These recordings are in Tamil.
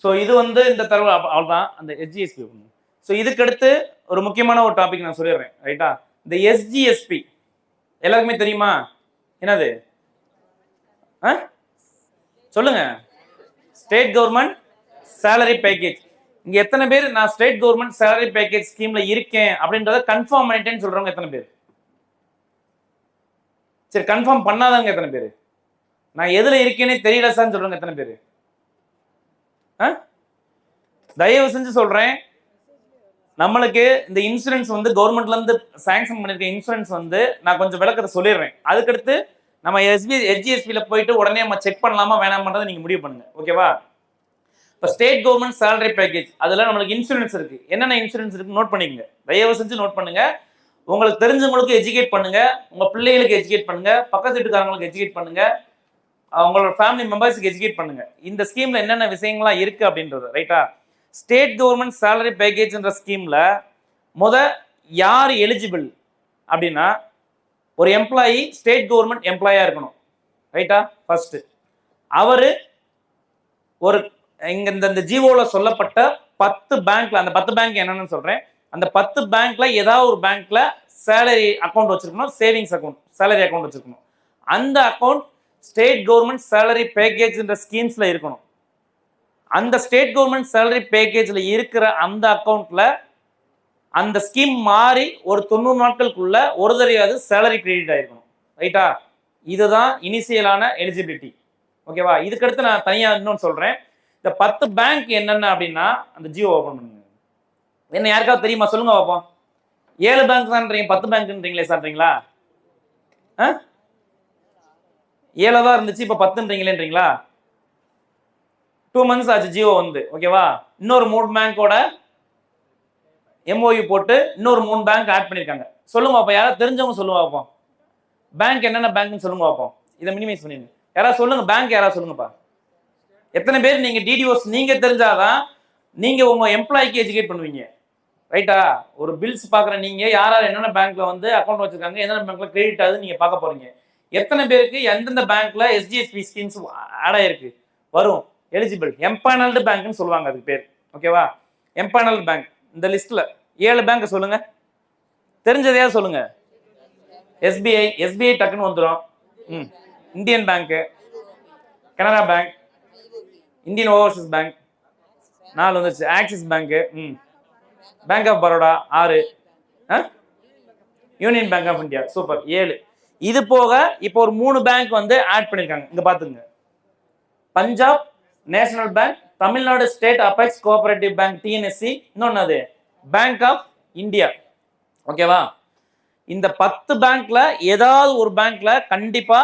ஸோ இது வந்து இந்த தரவு அவ்வளோதான் அந்த எஸ்ஜிஎஸ்பி. ஸோ இதுக்கு அடுத்து ஒரு முக்கியமான ஒரு டாபிக் நான் சொல்லிடுறேன், ரைட்டா? இந்த எஸ்ஜிஎஸ்பி எல்லாருக்குமே தெரியுமா? என்னது சொல்லுங்க. State government salary package. இங்க எத்தனை பேர் நான் ஸ்டேட் கவர்மெண்ட் சேலரி பேக்கேஜ் ஸ்கீம்ல இருக்கேன் அப்படின்றத கன்ஃபார்ம் பண்ணிட்டேன்னு சொல்றவங்க எத்தனை பேர்? சரி, கன்ஃபார்ம் பண்ணாதவங்க எத்தனை பேர்? நான் எதுல இருக்கேனே தெரியல சார் சொல்றவங்க எத்தனை பேர்? தயவு செஞ்சு சொல்றேன், நம்மளுக்கு இந்த இன்சூரன்ஸ் வந்து கவர்மெண்ட்ல இருந்து சாங்ஷன் பண்ணிருக்க இன்சூரன்ஸ் வந்து நான் கொஞ்சம் விளக்கத்தை சொல்லிடுறேன். அதுக்கடுத்து நம்ம எஸ்ஜிஎஸ்பியில போயிட்டு உடனே நம்ம செக் பண்ணலாமா வேணாமன்றதை நீங்க முடிவு பண்ணுங்க, ஓகேவா? இப்போ ஸ்டேட் கவர்மெண்ட் சேலரி பேக்கேஜ் அதுல நம்மளுக்கு இன்சூரன்ஸ் இருக்கு. என்னென்ன இன்சூரன்ஸ் இருக்கு நோட் பண்ணிக்கங்க, தயவு செஞ்சு நோட் பண்ணுங்க. உங்களுக்கு தெரிஞ்சவங்களுக்கு எஜுகேட் பண்ணுங்க, உங்க பிள்ளைகளுக்கு எஜுகேட் பண்ணுங்க, பக்கத்து வீட்டுக்காரங்களுக்கு எஜுகேட் பண்ணுங்க, அவங்களோட ஃபேமிலி மெம்பர்ஸ்க்கு எஜுகேட் பண்ணுங்க. இந்த ஸ்கீம்ல என்னென்ன விஷயங்கள்லாம் இருக்கு அப்படின்றது, ரைட்டா? ஸ்டேட் கவர்மெண்ட் சேலரி பேக்கேஜ்ன்ற ஸ்கீம்ல யார் எலிஜிபிள் அப்படின்னா, ஒரு எம்ப்ளாயி ஸ்டேட் கவர்மெண்ட் எம்ப்ளாயா இருக்கணும், ரைட்டா? ஃபர்ஸ்ட் அவரு ஒரு இங்க இந்த ஜிஓல சொல்லப்பட்ட 10 பேங்க்ல, அந்த 10 பேங்க் என்னன்னு சொல்றேன், அந்த 10 பேங்க்ல ஏதாவது ஒரு பேங்க்ல சேலரி அக்கௌண்ட் வச்சிருக்கணும், சேவிங்ஸ் அக்கௌண்ட், சேலரி அக்கௌண்ட் வச்சிருக்கணும். அந்த அக்கௌண்ட் ஸ்டேட் கவர்மெண்ட் சேலரி பேக்கேஜ்ன்ற ஸ்கீம்ஸ்ல இருக்கணும். அந்த ஸ்டேட் கவர்மெண்ட் சேலரி பேக்கேஜ்ல இருக்கிற அந்த அக்கௌண்ட்ல அந்த ஸ்கீம் மாறி ஒரு 90 நாட்களுக்குள்ள ஒரு தடவையாவது சேலரி கிரெடிட் ஆயிருக்கணும், ரைட்டா? இதுதான் இனிஷியலான எலிஜிபிலிட்டி, ஓகேவா? இதுக்கடுத்து நான் தனியா இன்னொன்று சொல்றேன். இந்த 10 பேங்க் என்னென்ன அப்படின்னா, அந்த ஜியோ ஓபன் பண்ணுங்க. என்ன யாருக்காவது தெரியுமா? சொல்லுங்க பார்ப்போம். 7 பேங்க் தான்றீங்க, 10 பேங்க்ன்றீங்களே சார்ன்றீங்களா? 7 தான் இருந்துச்சு, இப்போ 10ன்றீங்களேன்றீங்களா? 2 months ஆச்சு ஜியோ வந்து, ஓகேவா? இன்னொரு 3 பேங்கோட எம்ஓயு போட்டு இன்னொரு 3 பேங்க் ஆட் பண்ணிருக்காங்க. சொல்லுங்க பாப்போம், யாராவது தெரிஞ்சவங்க சொல்லுங்க பாப்போம். பேங்க் என்னென்ன பேங்க்னு சொல்லுங்க பாப்போம். இதை மினிமைஸ் பண்ணிடுங்க. யாராவது சொல்லுங்க, பேங்க் யாராவது சொல்லுங்கப்பா. எத்தனை பேர் நீங்க டிடிஓஸ் நீங்க தெரிஞ்சாதான் நீங்க உங்க எம்ப்ளாய்க்கு எஜுகேட் பண்ணுவீங்க, ரைட்டா? ஒரு பில்ஸ் பாக்குற நீங்க யார் யார் என்னென்ன பேங்க்ல வந்து அக்கௌண்ட் வச்சிருக்காங்க, என்னென்ன பேங்க்ல கிரெடிட் ஆகுது நீங்க பார்க்க போறீங்க. எத்தனை பேருக்கு எந்தெந்த பேங்க்ல எஸ்ஜிஎஸ்பி ஸ்கீம்ஸ் ஆட் ஆயிருக்கு வரும் எலிஜிபிள் எம்பேனல்டு பேங்க்னு சொல்லுவாங்க அதுக்கு பேர், ஓகேவா? எம்பேனல்டு பேங்க் இந்த லிஸ்ட்ல 7 பேங்க் சொல்லுங்க, தெரிஞ்சதையா சொல்லுங்க. எஸ்பிஐ டக்குன்னு வந்துடும். Indian Bank, Canara Bank, Indian Overseas Bank 4 வந்துச்சு, Axis Bank, Bank of Baroda 6, Union Bank of India, super 7. இது போக இப்போ ஒரு 3 பேங்க் வந்து ஆட் பண்ணிருக்காங்க, இங்க பாத்துங்க. Punjab national bank, Tamil Nadu state apex cooperative bank TNSC, இன்னொன்னு அது பேங்க் ஆஃப் இந்தியா, ஓகேவா? இந்த 10 பேங்க்ல ஏதாவது ஒரு பேங்க்ல கண்டிப்பா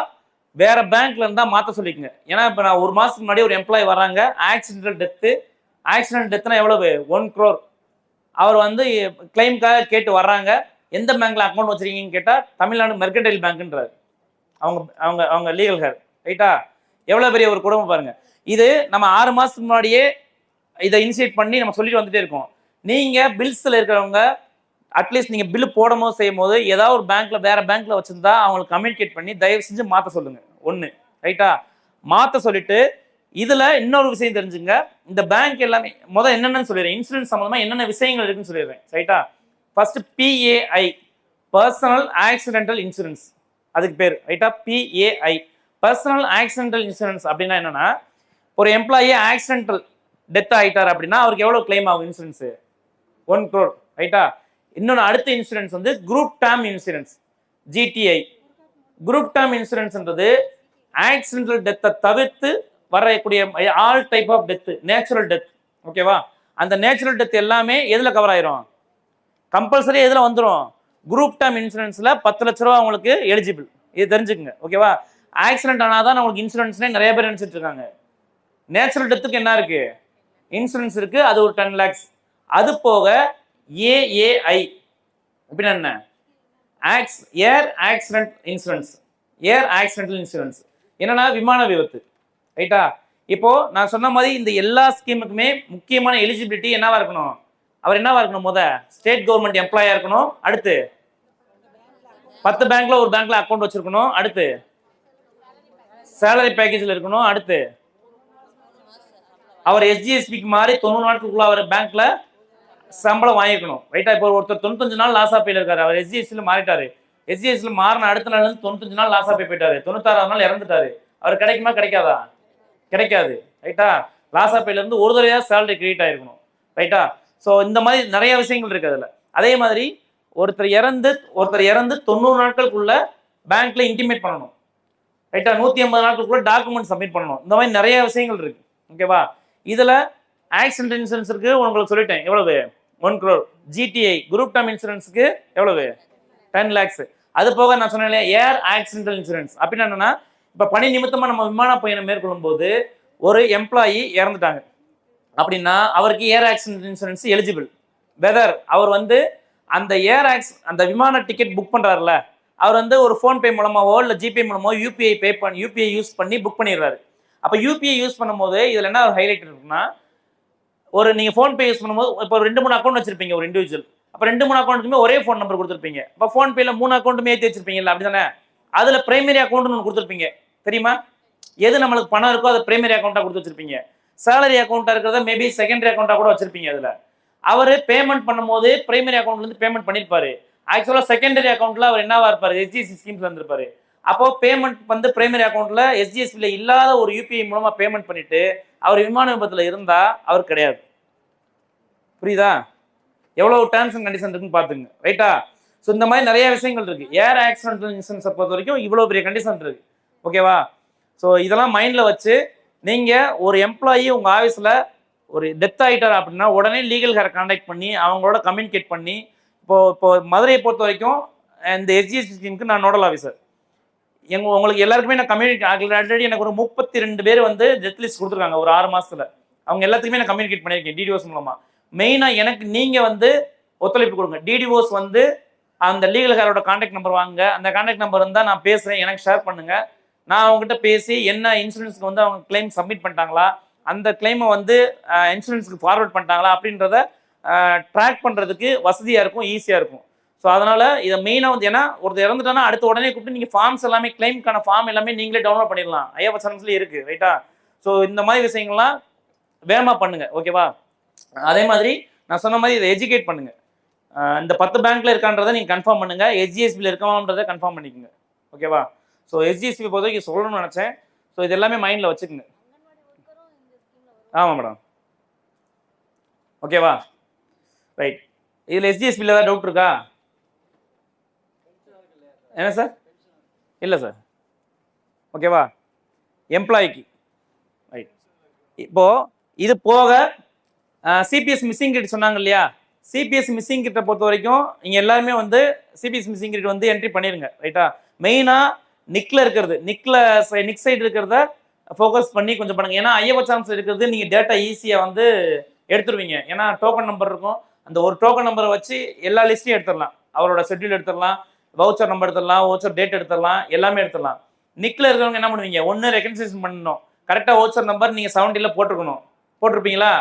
வேற பேங்க்ல இருந்தா மாத்த சொல்லிக்கங்க. ஏன்னா இப்ப நான் ஒரு மாசத்துக்கு முன்னாடி ஒரு எம்ப்ளாயி வராங்க, ஆக்சிடென்டல் டெத்னா எவ்வளவு? 1 crore. அவர் வந்து கிளைம்காக கேட்டு வர்றாங்க. எந்த பேங்க்ல அக்கௌண்ட் வச்சிருக்கீங்கன்னு கேட்டா தமிழ்நாடு மெர்கன்டைல் பேங்க்ன்றாரு. அவங்க அவங்க அவங்க லீகல் ஹேர், ரைட்டா? எவ்வளவு பெரிய ஒரு குடும்பம் பாருங்க. இது நம்ம 6 மாசத்துக்கு முன்னாடியே இதை இனிஷியேட் பண்ணி நம்ம சொல்லிட்டு வந்துட்டே இருக்கோம். நீங்க பில்ஸ்ல இருக்கிறவங்க அட்லீஸ்ட் நீங்க பில் போடும் போது செய்யும் போது ஏதாவது ஒரு பேங்க்ல வேற பேங்க்ல வச்சிருந்தா அவங்களுக்கு கம்யூனிகேட் பண்ணி தயவு செஞ்சு மாத்த சொல்லுங்க, ஒண்ணு, ரைட்டா? மாத்த சொல்லிட்டு இதுல இன்னொரு விஷயம் தெரிஞ்சுங்க. இந்த பேங்க் எல்லாமே என்னென்னு சொல்லிடுறேன், இன்சூரன்ஸ் சம்பந்தமா என்னென்ன விஷயங்கள் இருக்குன்னு சொல்லிடுறேன், ரைட்டா? First BAI, personal accidental insurance, அதுக்கு பேர், ரைட்டா? பிஏஐ, பர்சனல் ஆக்சிடென்டல் இன்சூரன்ஸ் அப்படின்னா என்னன்னா, ஒரு எம்ப்ளாயி ஆக்சிடென்டல் டெத் ஆயிட்டார் அப்படின்னா அவருக்கு எவ்வளவு கிளைம் ஆகும் இன்சூரன்ஸ்? 1 crore, ரைட்டா? இன்னொன்று அடுத்த இன்சூரன்ஸ் வந்து group term insurance, GTI. Group term இன்சூரன்ஸ்ன்றது ஆக்சிடென்டல் டெத்தை தவிர்த்து வரக்கூடிய all type of death, natural death, ஓகேவா? அந்த நேச்சுரல் டெத் எல்லாமே எதுல கவர் ஆயிரும்? கம்பல்சரி எதுல வந்துடும்? குரூப் டேர்ம் இன்சூரன்ஸ்ல 10 லட்ச ரூபா உங்களுக்கு எலிஜிபிள், இது தெரிஞ்சுக்குங்க, ஓகேவா? ஆக்சிடென்ட் ஆனாதான் உங்களுக்கு இன்சூரன்ஸ்னே நிறைய பேர் நினைச்சிட்டு இருக்காங்க. நேச்சுரல் டெத்துக்கு என்ன இருக்கு? இன்சூரன்ஸ் இருக்கு, அது ஒரு 10 lakhs. அது போக ஏஏஐ அப்படின்னா என்ன? ஏர் ஆக்சிடென்ட் இன்சூரன்ஸ், ஏர் ஆக்சிடென்டல் இன்சூரன்ஸ் என்னன்னா விமான விபத்து, ரைட்டா? இப்போ நான் சொன்ன மாதிரி இந்த எல்லா ஸ்கீமுக்குமே முக்கியமான எலிஜிபிலிட்டி என்னவா இருக்கணும்? அவர் என்னவா இருக்கணும்? ஸ்டேட் கவர்மெண்ட் எம்ப்ளாயா இருக்கணும். அடுத்து 10 பேங்க்ல ஒரு பேங்க்ல அக்கௌண்ட் வச்சிருக்கணும். அடுத்து சேலரி பேக்கேஜ்ல இருக்கணும். அடுத்து அவர் எஸ்ஜிஎஸ்பிக்கு மாறி 90 நாட்களுக்குள்ள அவர் பேங்க்ல சம்பளம் வாங்கிக்கணும். ரைட்டா? இப்போ ஒருத்தர் 95 நாள் லாஸ் ஆஃப் இருக்காரு, அவர் எஸ்ஜிஎஸ்சில மாறிட்டாரு. எஸ்ஜிஎஸ்ல மாறின அடுத்த நாள் 95 நாள் லாஸ் ஆஃப் போயிட்டாரு, 96ஆவது நாள் இறந்துட்டாரு. அவர் கிடைக்குமா கிடைக்காதா? கிடைக்காது. ரைட்டா? லாஸ் ஆஃப் இருந்து ஒரு தடவையா சேலரி கிரெடிட் ஆயிருக்கணும். ரைட்டா? ஸோ இந்த மாதிரி நிறைய விஷயங்கள் இருக்கு அதுல. அதே மாதிரி ஒருத்தர் இறந்து 90 நாட்களுக்குள்ள பேங்க்ல இன்டிமேட் பண்ணணும். ரைட்டா? 180 நாட்களுக்குள்ள டாக்குமெண்ட் சப்மிட் பண்ணணும். இந்த மாதிரி நிறைய விஷயங்கள் இருக்கு. ஓகேவா? இதுல ஆக்சிடென்ட் இன்சூரன்ஸ் இருக்கு, உங்களுக்கு சொல்லிட்டேன் எவ்வளவு, 1 crore. ஜிடிஐ குரூப் டர்ம் இன்சூரன்ஸ்க்கு எவ்வளவு, 10 lakhs. அது போக நான் சொன்னேன் இல்லையா, ஏர் ஆக்சிடென்டல் இன்சூரன்ஸ் அப்படின்னா என்னன்னா, இப்ப பணி நிமித்தமா நம்ம விமான பயணம் மேற்கொள்ளும் போது ஒரு எம்ப்ளாயி இறந்துட்டாங்க அப்படின்னா அவருக்கு air accident insurance eligible. Whether அவர் வந்து அந்த விமான டிக்கெட் புக் பண்றாருல, அவர் வந்து ஒரு ஃபோன்பே மூலமாவோ இல்லை ஜிபே மூலமோ யூபிஐ யூஸ் பண்ணி புக் பண்ணிடுறாரு. அப்போ யூபிஐ யூஸ் பண்ணும்போது இதில் என்ன ஒரு ஹைலைட் இருக்குன்னா, ஒரு நீங்கள் ஃபோன்பே யூஸ் பண்ணும்போது இப்போ 2-3 அக்கௌண்ட் வச்சிருப்பீங்க ஒரு இண்டிவிஜுவல். அப்போ 2-3 அக்கௌண்ட்டுக்குமே ஒரே ஃபோன் நம்பர் கொடுத்துருப்பீங்க. இப்போ ஃபோன்பேல 3 அக்கௌண்ட்டுமே ஏற்றி வச்சிருப்பீங்கல்ல, அப்படி தானே? அதில் பிரைமரி அக்கௌண்ட்னு ஒன்று கொடுத்துருப்பீங்க, தெரியுமா? எது நம்மளுக்கு பணம் இருக்கோ அதை பிரைமரி அக்கௌண்ட்டாக கொடுத்து வச்சிருப்பீங்க. சேலரி அக்கௌண்ட்டாக இருக்கிறத மேபி செகண்டரி அக்கௌண்ட்டாக கூட வச்சிருப்பீங்க. அதில் அவர் பேமெண்ட் பண்ணும்போது பிரைமரி அக்கௌண்ட்லேருந்து பேமெண்ட் பண்ணியிருப்பாரு. ஆக்சுவலாக செகண்டரி அக்கௌண்ட்டில் அவர் என்னவா இருப்பார், எஸ்ஜிஎஸ்சி ஸ்கீம்ஸ்ல இருந்திருப்பாரு. அப்போ பேமெண்ட் வந்து பிரைமரி அக்கௌண்ட்ல எஸ்ஜிஎஸ்பியில் இல்லாத ஒரு யூபிஐ மூலமா பேமெண்ட் பண்ணிட்டு அவர் விமான விபத்தில் இருந்தா அவர் கிடையாது. புரியுதா? எவ்வளவு டேர்ம்ஸ் அண்ட் கண்டிஷன் இருக்குன்னு பாத்துங்க. ரைட்டா? ஸோ இந்த மாதிரி நிறைய விஷயங்கள் இருக்கு. ஏர் ஆக்சிடென்டல் இன்சூரன்ஸை பொறுத்த வரைக்கும் இவ்வளவு பெரிய கண்டிஷன் இருக்கு. ஓகேவா? ஸோ இதெல்லாம் மைண்ட்ல வச்சு நீங்க ஒரு எம்ப்ளாயி உங்க ஆஃபீஸ்ல ஒரு டெத் ஆகிட்டார் அப்படின்னா உடனே லீகல் ஹேரை கான்டாக்ட் பண்ணி அவங்களோட கம்யூனிகேட் பண்ணி, இப்போ மதுரையை பொறுத்த வரைக்கும் இந்த எஸ்ஜிஎஸ்டி ஸ்கீமுக்கு நான் நோடல் ஆஃபீஸர். உங்களுக்கு எல்லாருக்குமே நான் ஆல்ரெடி எனக்கு ஒரு 32 பேர் வந்து டெத் லிஸ்ட் கொடுத்துருக்காங்க ஒரு 6 மாசத்துல. அவங்க எல்லாத்துக்குமே நான் கம்யூனிகேட் பண்ணியிருக்கேன் டிடிஓஸ் மூலமா. மெயினா எனக்கு நீங்க வந்து ஒத்துழைப்பு கொடுங்க. டிடிஓஸ் வந்து அந்த லீகல் ஹேரோட கான்டாக்ட் நம்பர் வாங்க, அந்த கான்டாக்ட் நம்பர் இருந்தால் நான் பேசுறேன், எனக்கு ஷேர் பண்ணுங்க. நான் அவங்ககிட்ட பேசி என்ன இன்சூரன்ஸ்க்கு வந்து அவங்க கிளைம் சப்மிட் பண்ணிட்டாங்களா, அந்த கிளைமை வந்து இன்சூரன்ஸ்க்கு ஃபார்வர்ட் பண்ணிட்டாங்களா அப்படின்றத ட்ராக் பண்ணுறதுக்கு வசதியாக இருக்கும், ஈஸியாக இருக்கும். ஸோ அதனால இதை மெயினாக வந்து, ஏன்னா ஒருத்தர் இறந்துட்டானா அடுத்த உடனே கூப்பிட்டு நீங்கள் ஃபார்ம்ஸ் எல்லாமே கிளைம்க்கான ஃபார்ம் எல்லாமே நீங்களே டவுன்லோட் பண்ணிடலாம், ஐஎஃப்எஸ்என்ஸ்லேயே இருக்கு. ரைட்டா? ஸோ இந்த மாதிரி விஷயங்கள்லாம் வேகமாக பண்ணுங்க. ஓகேவா? அதே மாதிரி நான் சொன்ன மாதிரி இதை எஜுகேட் பண்ணுங்க. இந்த 10 பேங்க்ல இருக்கான்றதை நீங்கள் கன்ஃபார்ம் பண்ணுங்க, எஸ்ஜிஎஸ்பியில் இருக்கலாம்ன்றதை கன்ஃபார்ம் பண்ணிக்கோங்க. ஓகேவா? ஸோ எஸ்ஜிஎஸ்பி பொறுத்த வரைக்கும் சொல்லணும்னு நினச்சேன். ஸோ இது எல்லாமே மைண்டில் வச்சுக்கோங்க. ஆமாம் மேடம். ஓகேவா? ரைட். இதில் எஸ்ஜிஎஸ்பியில் ஏதாவது டவுட் இருக்கா? என்ன சார்? இல்லை சார். ஓகேவா? எம்ப்ளாய்க்கு ரைட். இப்போ இது போக சிபிஎஸ் மிஸ்ஸிங் கிரெடிட் சொன்னாங்க இல்லையா, சிபிஎஸ் மிஸ்ஸிங் கிட்ட பொறுத்த வரைக்கும் நீங்கள் எல்லாருமே வந்து சிபிஎஸ் மிஸ்ஸிங் கிரெடிட் வந்து என்ட்ரி பண்ணிடுங்க. ரைட்டா? மெயினாக நிக்ல இருக்கிறது, நிக் சைடு இருக்கிறத ஃபோக்கஸ் பண்ணி கொஞ்சம் பண்ணுங்க. ஏன்னா ஐஎஃப்எஸ்என்ஸ் இருக்கிறது நீங்கள் டேட்டா ஈஸியாக வந்து எடுத்துருவீங்க. ஏன்னா டோக்கன் நம்பர் இருக்கும், அந்த ஒரு டோக்கன் நம்பரை வச்சு எல்லா லிஸ்ட்டையும் எடுத்துடலாம். அவரோட ஷெட்யூல் எடுத்துடலாம், வவுச்சர் நம்பர் எடுத்துடலாம், வவுச்சர் டேட் எடுத்துடலாம், எல்லாமே எடுத்துடலாம். நிக்ல இருக்கிறவங்க என்ன பண்ணுவீங்க, ஒன்று ரெகன்சைசேஷன் பண்ணணும். கரெக்டாக வவுச்சர் நம்பர் நீங்கள் 70ல் போட்டிருக்கணும். போட்டிருப்பீங்களா?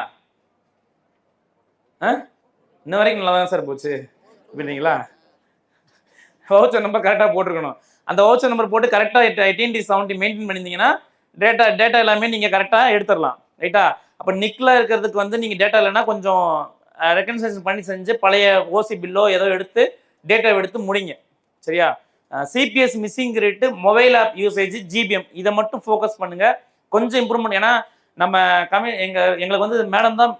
இன்ன வரைக்கும் நல்லா தான் சார் போச்சு அப்படிங்களா? வவுச்சர் நம்பர் கரெக்டாக போட்டிருக்கணும். அந்த வவுச்சர் நம்பர் போட்டு கரெக்டாக 18-70 மெயின்டைன் பண்ணியிருந்தீங்கன்னா டேட்டா எல்லாமே நீங்கள் கரெக்டாக எடுத்துடலாம். ரைட்டா? அப்போ நிக்கில் இருக்கிறதுக்கு வந்து நீங்கள் டேட்டா இல்லைன்னா கொஞ்சம் ரெகன்சைசேஷன் பண்ணி செஞ்சு பழைய ஓசி பில்லோ ஏதோ எடுத்து டேட்டா எடுத்து முடிங்க. சரியா? CBS missing rate, mobile app usage, GBM, இதை மட்டும் ஃபோக்கஸ் பண்ணுங்க. கொஞ்சம் இம்ப்ரூவ்மெண்ட். ஏன்னா நம்ம எங்களுக்கு வந்து மேடம் தான்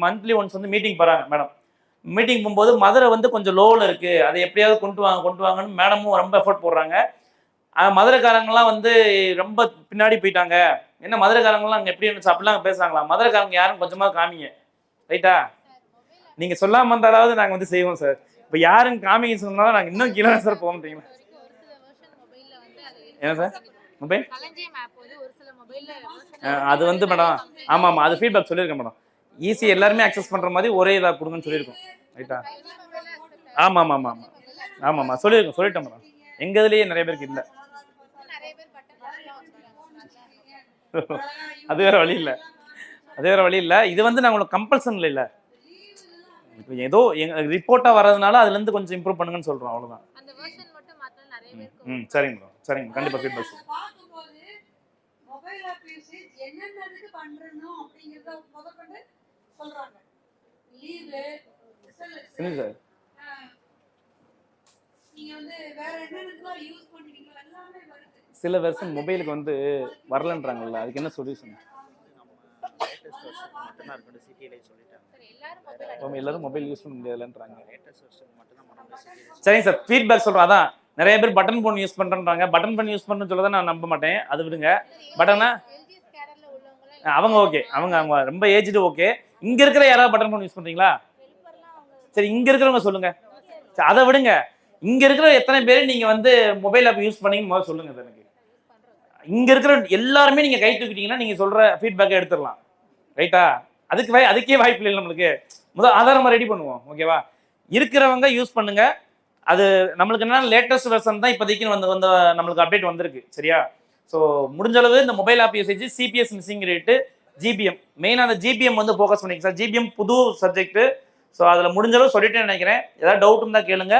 மந்த்லி ஒன்ஸ் வந்து மீட்டிங் போகிறாங்க. மேடம் மீட்டிங் போகும்போது மதுரை வந்து கொஞ்சம் லோவில் இருக்குது, அதை எப்படியாவது கொண்டு வாங்கன்னு மேடமும் ரொம்ப எஃபர்ட் போடுறாங்க. மதுரைக்காரங்களாம் வந்து ரொம்ப பின்னாடி போயிட்டாங்க. என்ன மதுரைக்காரங்களாம் அங்கே எப்படி இருந்துச்சு அப்படிலாம் பேசுகிறாங்களா? மதுரைக்காரங்க யாரும் கொஞ்சமாக காமிங்க. ரைட்டா? நீங்கள் சொல்லாமல் வந்தாலாவது நாங்கள் வந்து செய்வோம் சார். இப்போ யாரும் காமிங்க சொன்னாலும் நாங்கள் இன்னும் கீழே சார் போக முடியுங்களா? என்ன சார் மொபைல் அது வந்து மேடம், ஆமாம் அது ஃபீட்பேக் சொல்லியிருக்கேன் மேடம். ஈஸி எல்லாருமே அக்சஸ் பண்ணுற மாதிரி ஒரே இதாக கொடுங்கன்னு சொல்லியிருக்கோம். ரைட்டா? ஆமாம் சொல்லிட்டேன் மேடம். எங்கள் இதுலேயே நிறைய பேருக்கு இல்லை. அது வேற வழி இல்லை. இது வந்து நான் உங்களுக்கு கம்பல்சன் இல்லை. இப்போ ஏதோ எங்கள் ரிப்போர்ட்டாக வர்றதுனால அதுலேருந்து கொஞ்சம் இம்ப்ரூவ் பண்ணுங்கன்னு சொல்கிறோம், அவ்வளோதான். சரிங்க மேடம், கண்டிப்பாக ஃபீட்பேக். என்னென்னதுக்கு பண்றணும் அப்படிங்கறத முதற்கொண்டு சொல்றாங்க. லீவு சார் நீங்க வந்து வேற என்னென்னலாம் யூஸ் பண்ணுவீங்களோ எல்லாமே வருது. சில வெர்ஷன் மொபைலுக்கு வந்து வரலன்றாங்கல்ல, அதுக்கு என்ன சொல்யூஷன்? எல்லாரும் மொபைல் யூஸ் பண்ண முடியாதுன்றாங்க. சரிங்க சார், ஃபீட்பேக் சொல்றேன். அதான் நிறைய பேர் பட்டன் ஃபோன் யூஸ் பண்றேன்றாங்க. பட்டன் ஃபோன் யூஸ் பண்ணுன்னு சொல்லதான் நான் நம்ப மாட்டேன், அது விடுங்க. பட் ஆனா அவங்க ஓகே, அவங்க அவங்க ரொம்ப ஏஜ்டு ஓகே. இங்க இருக்கிற யாராவது பட்டன் ஃபோன் யூஸ் பண்றீங்களா? சரி, இங்க இருக்கிறவங்க சொல்லுங்க. அதை விடுங்க, இங்க இருக்கிற எத்தனை பேர் நீங்க வந்து மொபைல் ஆப் யூஸ் பண்ணீங்கன்னு முதல்ல சொல்லுங்க எனக்கு. இங்க இருக்கிற எல்லாருமே நீங்க கை தூக்கிட்டீங்கன்னா நீங்க சொல்ற ஃபீட்பேக்கை எடுத்துடலாம், ரைட்டா? அதுக்கே வாய்ப்பு இல்லை நம்மளுக்கு. முதல் ஆதாரமா ரெடி பண்ணுவோம், ஓகேவா? இருக்கிறவங்க யூஸ் பண்ணுங்க. அது நம்மளுக்கு என்ன லேட்டஸ்ட் வெர்ஷன் தான் இப்போதைக்கு வந்து நம்மளுக்கு அப்டேட் வந்திருக்கு, சரியா? ஸோ முடிஞ்ச அளவு இந்த mobile app usage CBS missing rate GBM மெயினாக அந்த ஜிபிஎம் வந்து ஃபோக்கஸ் பண்ணிங்க சார். ஜிபிஎம் புது சப்ஜெக்ட். ஸோ அதில் முடிஞ்ச அளவு சொல்லிட்டேன்னு நினைக்கிறேன். ஏதாவது டவுட் இருந்தால் கேளுங்க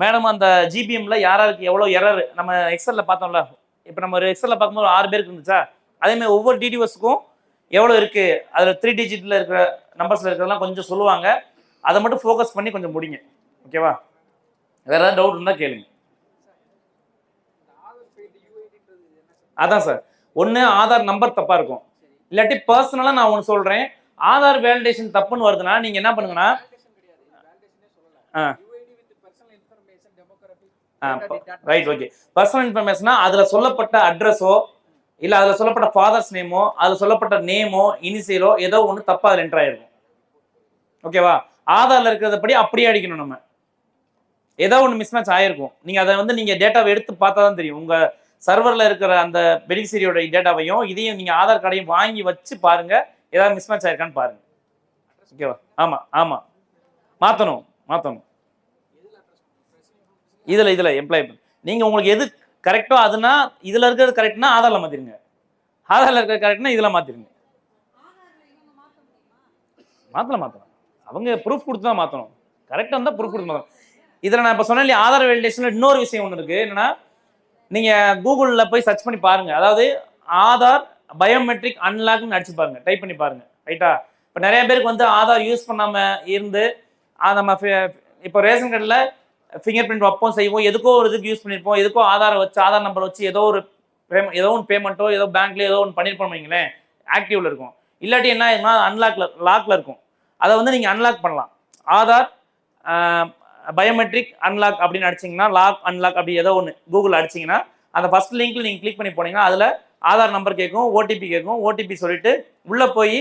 மேடம். அந்த ஜிபிஎம்ல யாராருக்கு எவ்வளோ எரர் நம்ம எக்ஸலில் பார்த்தோம்ல, இப்போ நம்ம ஒரு எக்ஸலில் பார்க்கும்போது 6 பேருக்கு இருந்துச்சா, அதேமாதிரி ஒவ்வொரு டிடிஎஸ்க்கும் எவ்வளோ இருக்குது, அதில் 3 டிஜிட்டில் இருக்கிற நம்பர்ஸில் இருக்கிறதெல்லாம் கொஞ்சம் சொல்லுவாங்க. அதை மட்டும் ஃபோக்கஸ் பண்ணி கொஞ்சம் முடிங்க, ஓகேவா? வேற ஏதாவது டவுட் இருந்தால் கேளுங்க. அதான் சார், ஒன்று ஆதார் நம்பர் தப்பாக இருக்கும், இல்லாட்டி பர்சனலாக நான் ஒன்று சொல்கிறேன், ஆதார் வேலிடேஷன் தப்புன்னு வருதுன்னா நீங்கள் என்ன பண்ணுங்கன்னா ரைட் ஓகே. பர்சனல் இன்ஃபர்மேஷனா அதில் சொல்லப்பட்ட அட்ரஸோ இல்லை அதில் சொல்லப்பட்ட ஃபாதர்ஸ் நேமோ அதில் சொல்லப்பட்ட நேமோ இனிஷியலோ ஏதோ ஒன்று தப்பாக அதில் என்டர் ஆயிருக்கும், ஓகேவா? ஆதாரில் இருக்கிறதப்படி அப்படியே அடிக்கணும். நம்ம ஏதோ ஒன்று மிஸ்மேட்ச் ஆயிருக்கும். நீங்கள் அதை வந்து நீங்கள் டேட்டாவை எடுத்து பார்த்தா தான் தெரியும். உங்கள் சர்வரில் இருக்கிற அந்த பெனிஃபிஷரியோட டேட்டாவையும் இதையும் நீங்கள் ஆதார் கார்டையும் வாங்கி வச்சு பாருங்க, ஏதாவது மிஸ்மேட்ச் ஆயிருக்கான்னு பாருங்க, ஓகேவா? ஆமாம் ஆமாம், மாற்றணும். இதில் எம்ப்ளாய் நீங்கள் உங்களுக்கு எது கரெக்டோ அதுனா இதில் இருக்கிறது கரெக்ட்னா ஆதாரில் மாற்றிருங்க, ஆதாரில் இருக்கிறது கரெக்ட்னா இதில் மாற்றிருங்க. மாற்றலாம், அவங்க ப்ரூஃப் கொடுத்து தான் மாற்றணும். கரெக்டாக இருந்தால் ப்ரூஃப் கொடுத்து மாற்றணும். இதில் நான் இப்போ சொன்னேன் இல்லையா, ஆதார் வேலிடேஷனில் இன்னொரு விஷயம் ஒன்று இருக்குது. என்னன்னா, நீங்கள் கூகுளில் போய் சர்ச் பண்ணி பாருங்கள். அதாவது ஆதார் பயோமெட்ரிக் அன்லாக்னு அடிச்சு பாருங்க, டைப் பண்ணி பாருங்க, ரைட்டா? இப்போ நிறைய பேருக்கு வந்து ஆதார் யூஸ் பண்ணாமல் இருந்து நம்ம இப்போ ரேஷன் கார்டில் ஃபிங்கர் பிரிண்ட் வைப்போம் செய்வோம், எதுக்கோ ஒரு இதுக்கு யூஸ் பண்ணியிருப்போம், எதுக்கோ ஆதாரை வச்சு ஆதார் நம்பர் வச்சு ஏதோ ஒரு பேமெண்ட்டோ ஏதோ பேங்க்ல ஏதோ ஒன்று பண்ணியிருப்போம் வைங்களேன், ஆக்டிவ்ல இருக்கும். இல்லாட்டி என்ன ஆகுதுன்னா லாக்ல இருக்கும். அதை வந்து நீங்கள் அன்லாக் பண்ணலாம். ஆதார் பயோமெட்ரிக் அன்லாக் அப்படின்னு அடிச்சிங்கன்னா, லாக் அன்லாக் அப்படி ஏதோ ஒன்று கூகுள் அடிச்சிங்கன்னா அந்த ஃபர்ஸ்ட் லிங்க்ல நீங்கள் கிளிக் பண்ணி போனீங்கன்னா அதில் ஆதார் நம்பர் கேட்கும், ஓடிபி கேட்கும். ஓடிபி சொல்லிட்டு உள்ளே போய்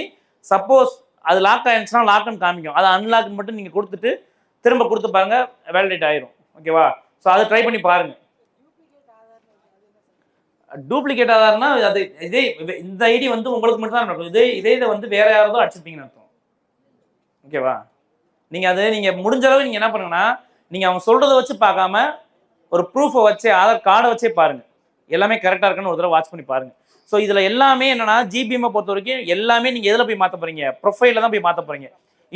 சப்போஸ் அது லாக் ஆயிடுச்சுன்னா லாக்னு காமிக்கும், அதை அன்லாக்னு மட்டும் நீங்கள் கொடுத்துட்டு திரும்ப கொடுத்து பாருங்க, வேலிடேட் ஆயிரும், ஓகேவா? ஸோ அதை ட்ரை பண்ணி பாருங்க. டூப்ளிகேட் ஆதார்னா அது இதே இந்த ஐடி வந்து உங்களுக்கு மட்டும் தான் நடக்கும். இதே வந்து வேற யாராவது அடிச்சிருப்பீங்கன்னு அர்த்தம், ஓகேவா? நீங்கள் முடிஞ்ச அளவு நீங்கள் என்ன பண்ணுங்கன்னா, நீங்கள் அவங்க சொல்கிறத வச்சு பார்க்காம ஒரு ப்ரூஃபை வச்சு ஆதார் கார்டை வச்சே பாருங்கள், எல்லாமே கரெக்டாக இருக்குன்னு ஒரு தடவை வாட்ச் பண்ணி பாருங்கள். ஸோ இதில் எல்லாமே என்னன்னா, ஜிபிஎம்மை பொறுத்த வரைக்கும் எல்லாமே நீங்கள் எதில் போய் மாற்ற போகிறீங்க, ப்ரொஃபைலில் தான் போய் மாற்ற போகிறீங்க.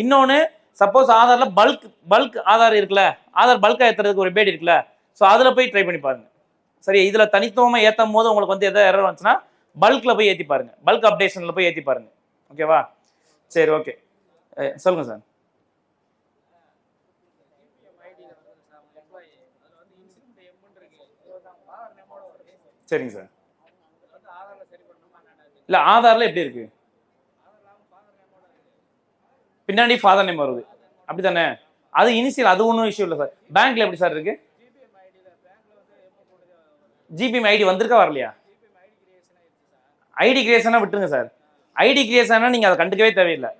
இன்னொன்று, சப்போஸ் ஆதாரில் பல்க் ஆதார் இருக்குல்ல, ஆதார் பல்காக ஏற்றுறதுக்கு ஒரு பேட் இருக்குல்ல, ஸோ அதில் போய் ட்ரை பண்ணி பாருங்கள். சரி, இதில் தனித்துவமாக ஏற்றும் போது உங்களுக்கு வந்து எதாவது எரர் வந்துச்சுன்னா பல்கில் போய் ஏற்றி பாருங்கள், பல்க் அப்டேஷனில் போய் ஏற்றி பாருங்கள், ஓகேவா? சரி, ஓகே, சொல்லுங்கள் சார். சரிங்க சார். இல்லை, ஆதாரில் எப்படி இருக்கு, பின்னாடி ஃபாதர் நேம் வருது, அப்படி தானே? அது இனிஷியல், அது ஒன்றும் இஷ்யூ இல்லை சார். பேங்க்ல எப்படி சார் இருக்கு? ஜிபிஎம் ஐடி வந்திருக்கா வரலையா? ஐடி கிரியேஷனா விட்டுருங்க சார். ஐடி கிரியேஷனா நீங்கள் அதை கண்டுக்கவே தேவையில்லை,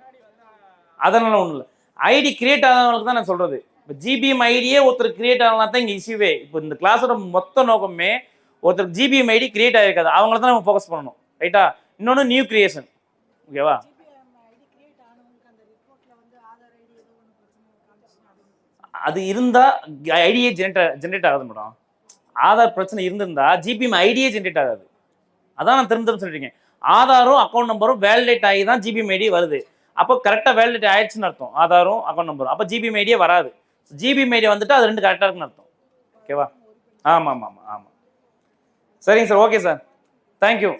அதனால ஒன்றும் இல்லை. ஐடி கிரியேட் ஆனவங்களுக்கு தான் நான் சொல்றது. இப்போ ஜிபிஎம் ஐடியே ஒருத்தர் கிரியேட் ஆகலாம் தான் இங்கே இஷ்யூவே. இப்போ இந்த கிளாஸோட மொத்த நோக்கமே ஒருத்தர் ஜிபிஎம் ஐடி கிரியேட் ஆகிருக்காது, அவங்கள தான் நம்ம ஃபோக்கஸ் பண்ணணும், ரைட்டா? இன்னொன்று நியூ கிரியேஷன், ஓகேவா? அது இருந்தால் ஐடியே ஜென்ரேட் ஆகாது மேடம். ஆதார் பிரச்சனை இருந்திருந்தா ஜிபிஎம் ஐடியே ஜென்ரேட் ஆகாது. அதான் நான் திரும்ப சொல்லிட்டீங்க. ஆதாரும் அக்கௌண்ட் நம்பரும் வேலிடேட் ஆகி தான் ஜிபிஎம் ஐடி வருது. அப்போ கரெக்டாக வேலிடேட் ஆயிடுச்சுன்னு அர்த்தம், ஆதாரும் அக்கௌண்ட் நம்பரும். அப்போ ஜிபிஎம் ஐடியே வராது. ஜிபிஎம் ஐடி வந்துட்டு அது ரெண்டு கரெக்டாக இருக்குன்னு அர்த்தம், ஓகேவா? ஆமாம். சரிங்க சார், ஓகே சார், தேங்க்யூ.